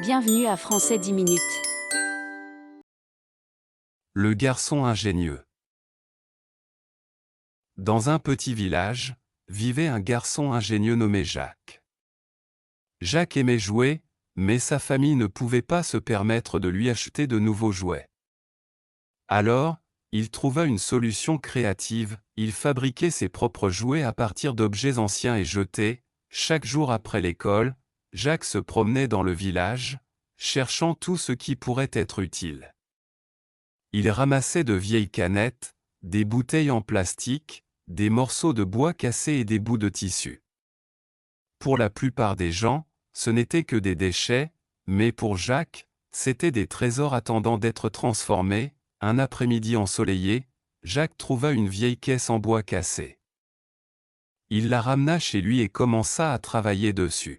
Bienvenue à Français 10 minutes. Le garçon ingénieux. Dans un petit village, vivait un garçon ingénieux nommé Jacques. Jacques aimait jouer, mais sa famille ne pouvait pas se permettre de lui acheter de nouveaux jouets. Alors, il trouva une solution créative, il fabriquait ses propres jouets à partir d'objets anciens et jetés. Chaque jour après l'école, Jacques se promenait dans le village, cherchant tout ce qui pourrait être utile. Il ramassait de vieilles canettes, des bouteilles en plastique, des morceaux de bois cassés et des bouts de tissu. Pour la plupart des gens, ce n'était que des déchets, mais pour Jacques, c'étaient des trésors attendant d'être transformés. Un après-midi ensoleillé, Jacques trouva une vieille caisse en bois cassée. Il la ramena chez lui et commença à travailler dessus.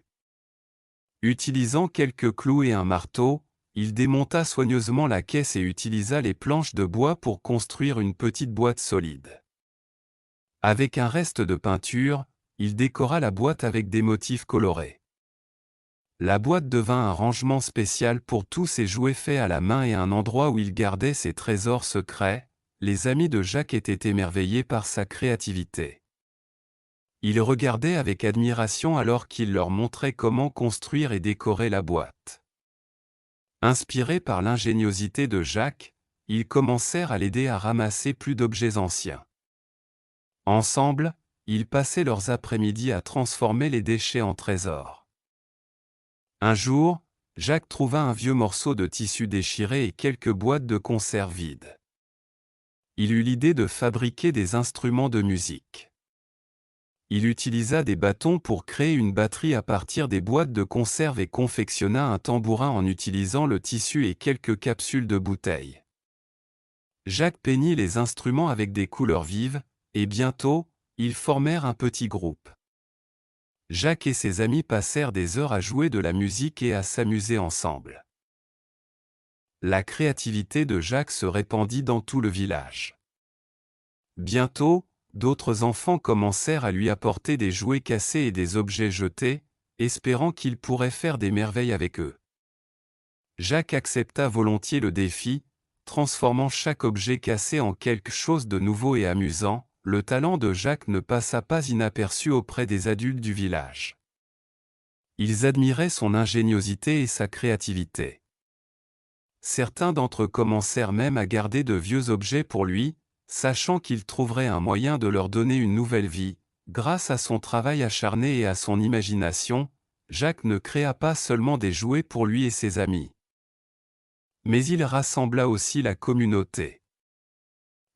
Utilisant quelques clous et un marteau, il démonta soigneusement la caisse et utilisa les planches de bois pour construire une petite boîte solide. Avec un reste de peinture, il décora la boîte avec des motifs colorés. La boîte devint un rangement spécial pour tous ses jouets faits à la main et un endroit où il gardait ses trésors secrets. Les amis de Jacques étaient émerveillés par sa créativité. Ils regardaient avec admiration alors qu'il leur montrait comment construire et décorer la boîte. Inspirés par l'ingéniosité de Jacques, ils commencèrent à l'aider à ramasser plus d'objets anciens. Ensemble, ils passaient leurs après-midi à transformer les déchets en trésors. Un jour, Jacques trouva un vieux morceau de tissu déchiré et quelques boîtes de conserve vides. Il eut l'idée de fabriquer des instruments de musique. Il utilisa des bâtons pour créer une batterie à partir des boîtes de conserve et confectionna un tambourin en utilisant le tissu et quelques capsules de bouteilles. Jacques peignit les instruments avec des couleurs vives, et bientôt, ils formèrent un petit groupe. Jacques et ses amis passèrent des heures à jouer de la musique et à s'amuser ensemble. La créativité de Jacques se répandit dans tout le village. Bientôt, d'autres enfants commencèrent à lui apporter des jouets cassés et des objets jetés, espérant qu'il pourrait faire des merveilles avec eux. Jacques accepta volontiers le défi, transformant chaque objet cassé en quelque chose de nouveau et amusant. Le talent de Jacques ne passa pas inaperçu auprès des adultes du village. Ils admiraient son ingéniosité et sa créativité. Certains d'entre eux commencèrent même à garder de vieux objets pour lui, sachant qu'il trouverait un moyen de leur donner une nouvelle vie. Grâce à son travail acharné et à son imagination, Jacques ne créa pas seulement des jouets pour lui et ses amis. Mais il rassembla aussi la communauté.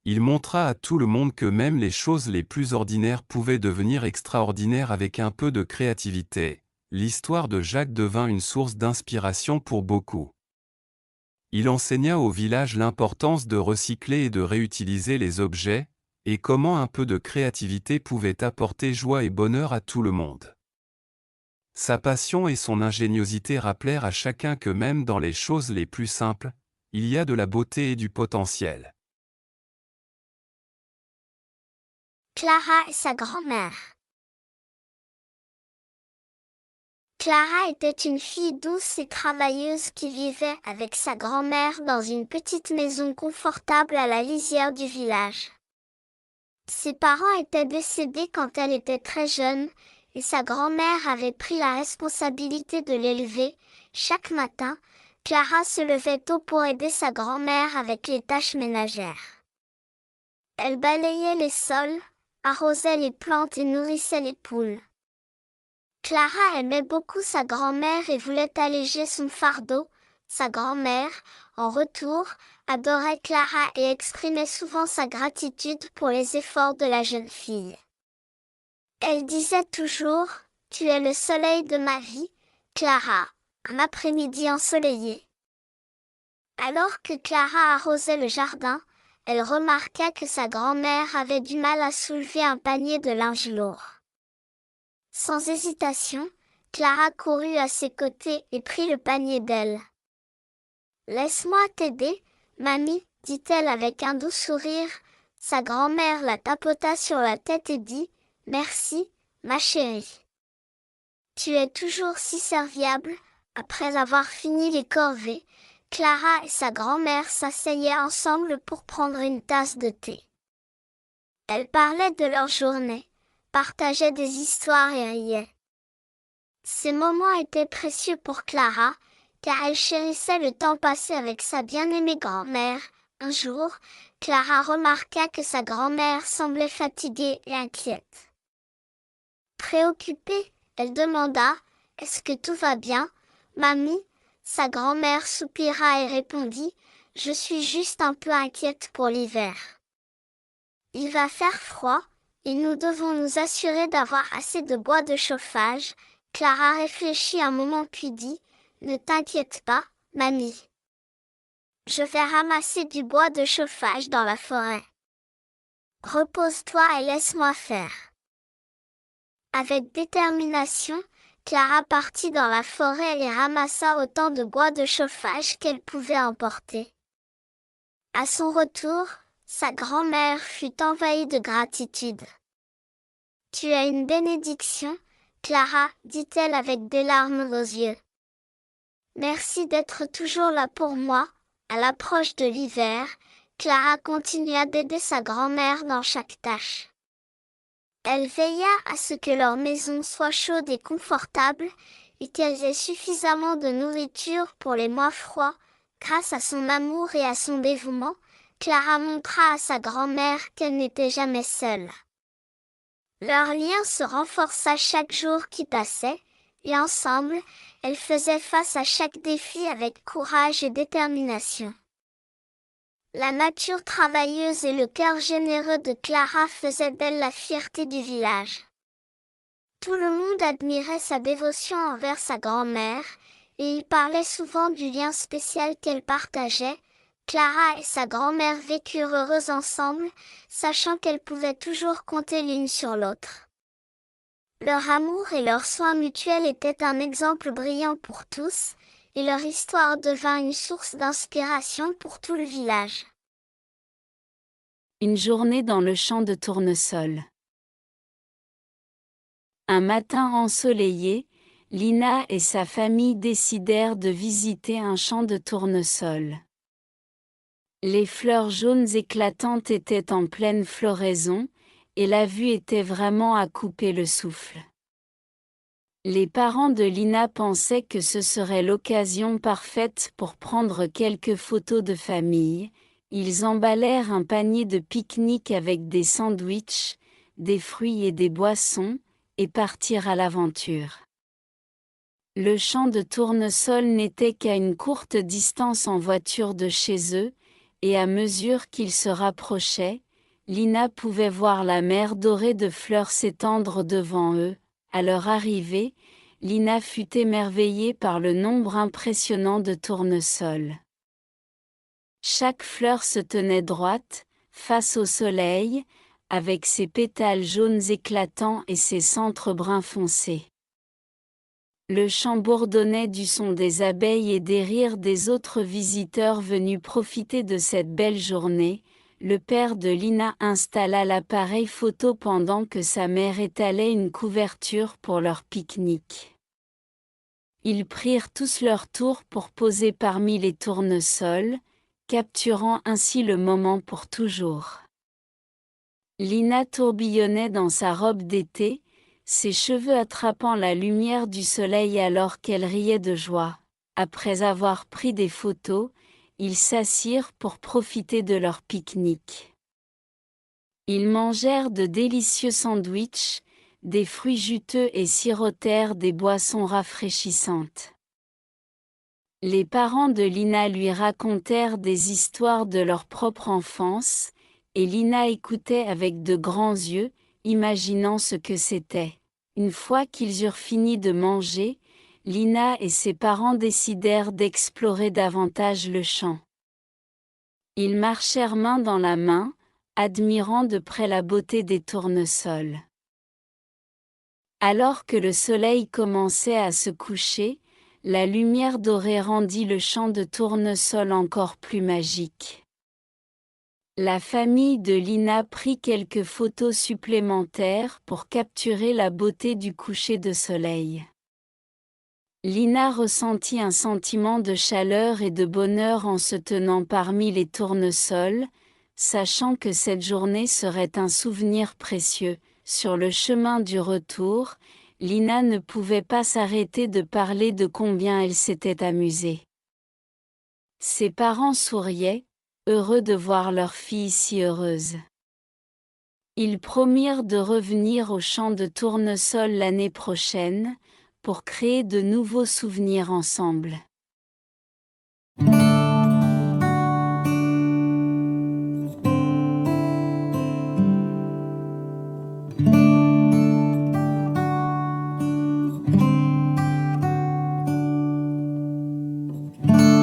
Il montra à tout le monde que même les choses les plus ordinaires pouvaient devenir extraordinaires avec un peu de créativité. L'histoire de Jacques devint une source d'inspiration pour beaucoup. Il enseigna au village l'importance de recycler et de réutiliser les objets, et comment un peu de créativité pouvait apporter joie et bonheur à tout le monde. Sa passion et son ingéniosité rappelèrent à chacun que même dans les choses les plus simples, il y a de la beauté et du potentiel. Clara et sa grand-mère. Clara était une fille douce et travailleuse qui vivait avec sa grand-mère dans une petite maison confortable à la lisière du village. Ses parents étaient décédés quand elle était très jeune, et sa grand-mère avait pris la responsabilité de l'élever. Chaque matin, Clara se levait tôt pour aider sa grand-mère avec les tâches ménagères. Elle balayait les sols, arrosait les plantes et nourrissait les poules. Clara aimait beaucoup sa grand-mère et voulait alléger son fardeau. Sa grand-mère, en retour, adorait Clara et exprimait souvent sa gratitude pour les efforts de la jeune fille. Elle disait toujours, « Tu es le soleil de ma vie, Clara », un après-midi ensoleillé. Alors que Clara arrosait le jardin, elle remarqua que sa grand-mère avait du mal à soulever un panier de linge lourd. Sans hésitation, Clara courut à ses côtés et prit le panier d'elle. « Laisse-moi t'aider, mamie, dit-elle avec un doux sourire. Sa grand-mère la tapota sur la tête et dit, « Merci, ma chérie. Tu es toujours si serviable, Après avoir fini les corvées, Clara et sa grand-mère s'asseyaient ensemble pour prendre une tasse de thé. Elles parlaient de leur journée, partageaient des histoires et riaient. Ces moments étaient précieux pour Clara, car elle chérissait le temps passé avec sa bien-aimée grand-mère. Un jour, Clara remarqua que sa grand-mère semblait fatiguée et inquiète. Préoccupée, elle demanda « Est-ce que tout va bien, mamie ?» Sa grand-mère soupira et répondit « Je suis juste un peu inquiète pour l'hiver. Il va faire froid, et nous devons nous assurer d'avoir assez de bois de chauffage. » Clara réfléchit un moment puis dit « Ne t'inquiète pas, mamie. Je vais ramasser du bois de chauffage dans la forêt. Repose-toi et laisse-moi faire. » Avec détermination, Clara partit dans la forêt et ramassa autant de bois de chauffage qu'elle pouvait emporter. À son retour, sa grand-mère fut envahie de gratitude. « Tu es une bénédiction, Clara, dit-elle avec des larmes aux yeux. Merci d'être toujours là pour moi. » À l'approche de l'hiver, Clara continua d'aider sa grand-mère dans chaque tâche. Elle veilla à ce que leur maison soit chaude et confortable, et qu'elles aient suffisamment de nourriture pour les mois froids. Grâce à son amour et à son dévouement, Clara montra à sa grand-mère qu'elle n'était jamais seule. Leur lien se renforça chaque jour qui passait, et ensemble, elles faisaient face à chaque défi avec courage et détermination. La nature travailleuse et le cœur généreux de Clara faisaient d'elle la fierté du village. Tout le monde admirait sa dévotion envers sa grand-mère, et il parlait souvent du lien spécial qu'elle partageait. Clara et sa grand-mère vécurent heureuses ensemble, sachant qu'elles pouvaient toujours compter l'une sur l'autre. Leur amour et leur soin mutuel étaient un exemple brillant pour tous, et leur histoire devint une source d'inspiration pour tout le village. Une journée dans le champ de tournesol. Un matin ensoleillé, Lina et sa famille décidèrent de visiter un champ de tournesol. Les fleurs jaunes éclatantes étaient en pleine floraison, et la vue était vraiment à couper le souffle. Les parents de Lina pensaient que ce serait l'occasion parfaite pour prendre quelques photos de famille. Ils emballèrent un panier de pique-nique avec des sandwichs, des fruits et des boissons, et partirent à l'aventure. Le champ de tournesol n'était qu'à une courte distance en voiture de chez eux, et à mesure qu'ils se rapprochaient, Lina pouvait voir la mer dorée de fleurs s'étendre devant eux. À leur arrivée, Lina fut émerveillée par le nombre impressionnant de tournesols. Chaque fleur se tenait droite, face au soleil, avec ses pétales jaunes éclatants et ses centres bruns foncés. Le champ bourdonnait du son des abeilles et des rires des autres visiteurs venus profiter de cette belle journée. Le père de Lina installa l'appareil photo pendant que sa mère étalait une couverture pour leur pique-nique. Ils prirent tous leur tour pour poser parmi les tournesols, capturant ainsi le moment pour toujours. Lina tourbillonnait dans sa robe d'été, ses cheveux attrapant la lumière du soleil alors qu'elle riait de joie. Après avoir pris des photos, ils s'assirent pour profiter de leur pique-nique. Ils mangèrent de délicieux sandwichs, des fruits juteux et sirotèrent des boissons rafraîchissantes. Les parents de Lina lui racontèrent des histoires de leur propre enfance, et Lina écoutait avec de grands yeux, imaginant ce que c'était. Une fois qu'ils eurent fini de manger, Lina et ses parents décidèrent d'explorer davantage le champ. Ils marchèrent main dans la main, admirant de près la beauté des tournesols. Alors que le soleil commençait à se coucher, la lumière dorée rendit le champ de tournesol encore plus magique. La famille de Lina prit quelques photos supplémentaires pour capturer la beauté du coucher de soleil. Lina ressentit un sentiment de chaleur et de bonheur en se tenant parmi les tournesols, sachant que cette journée serait un souvenir précieux. Sur le chemin du retour, Lina ne pouvait pas s'arrêter de parler de combien elle s'était amusée. Ses parents souriaient, heureux de voir leur fille si heureuse. Ils promirent de revenir au champ de tournesol l'année prochaine, pour créer de nouveaux souvenirs ensemble.